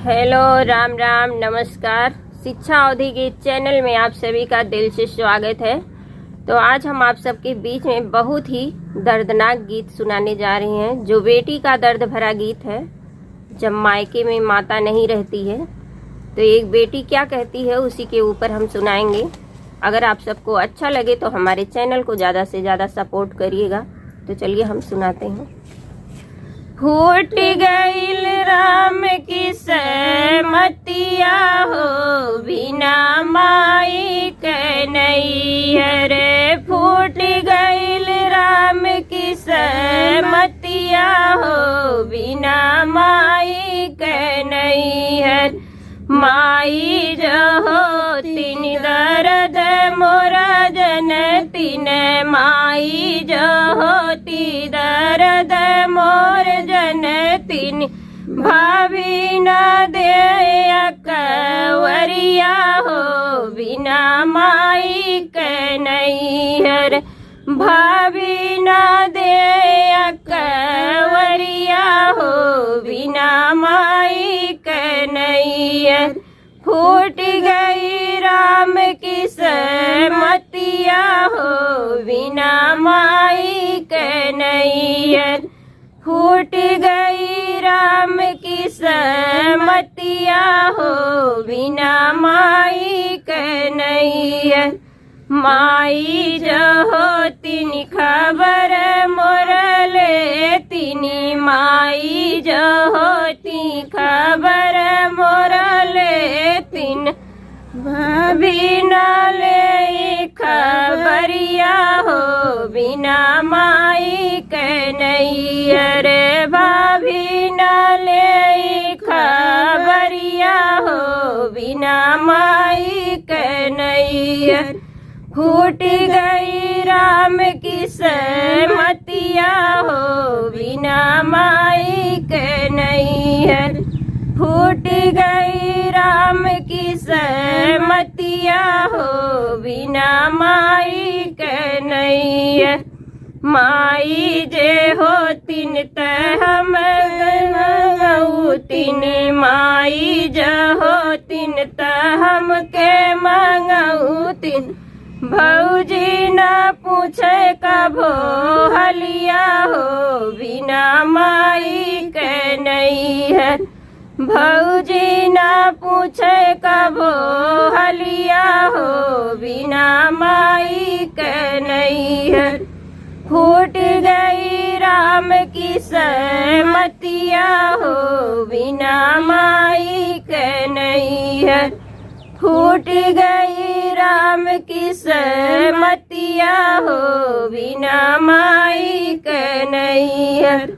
Hello, Ram Ram, नमस्कार। शिक्षा अवधि गीत चैनल में आप सभी का दिल से स्वागत है। तो आज हम आप सबके बीच में बहुत ही दर्दनाक गीत सुनाने जा रहे हैं, जो बेटी का दर्द भरा गीत है। जब मायके में माता नहीं रहती है तो एक बेटी क्या कहती है, उसी के ऊपर हम सुनाएंगे। अगर आप सबको अच्छा लगे तो हमारे चैनल को ज़्यादा से ज़्यादा सपोर्ट करिएगा। तो चलिए हम सुनाते हैं। फूट गईल राम की सहमतिया हो, बिना माई के नैहर। फूट गईल राम की सहमतिया हो, बिना माई के नैहर। माई जो हो तीन दर्द मोरा जनतीन, माई जो होती दर्द मोर जनतीन। भाभी न दे कवरिया हो, बिना माई के नैहर। भाभी न दे कवरिया हो, बिना माई के नैहर। फूट गई राम की सहमतिया हो, बिना माई के नैहर। फूट गई राम की सहमतिया हो, बिना माई के नैहर। माई जो होती खबर मोर लेतीनी, माई जो होती खबर मोर लेतीन। भाभी न ले खबरिया हो, बिना माई के नैहर। भाभी न ले खबरिया हो, बिना माई के नैहर। फूट गई राम की सहमतिया हो, बिना माई के नैहर। फूट गई राम की सहमतिया हो, बिना माई के नैहर। माई जे होतिन त हम गौतिन, माई जो होतिन त हम के मंगौतिन। भौजी न पूछे कभो हलिया हो, बिना माई के नैहर। भौजी न पूछे कभो हलिया हो, बिना माई के नैहर। फूट गई राम की सहमतिया हो, बिना माई के नैहर। फूट गई राम की सहमतिया हो, बिना माई के नैहर।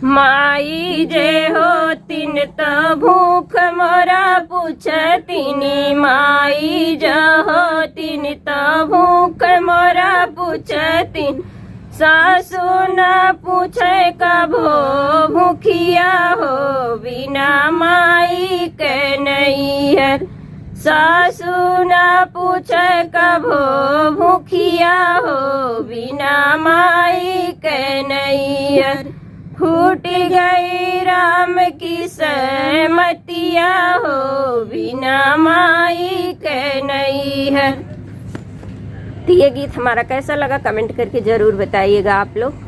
माई जे होतिन तो भूख मोरा पूछतिनी, माई जो होतिन तो भूख मोरा पूछतिन। सासू न पूछे कभो भूखिया हो, बिना माई के नैहर। सासू न पूछे कभो भूखिया हो, बिना माई के नैहर। फूट गई राम की सहमतिया हो, बिना माई के नैहर। तो ये गीत हमारा कैसा लगा कमेंट करके जरूर बताइएगा आप लोग।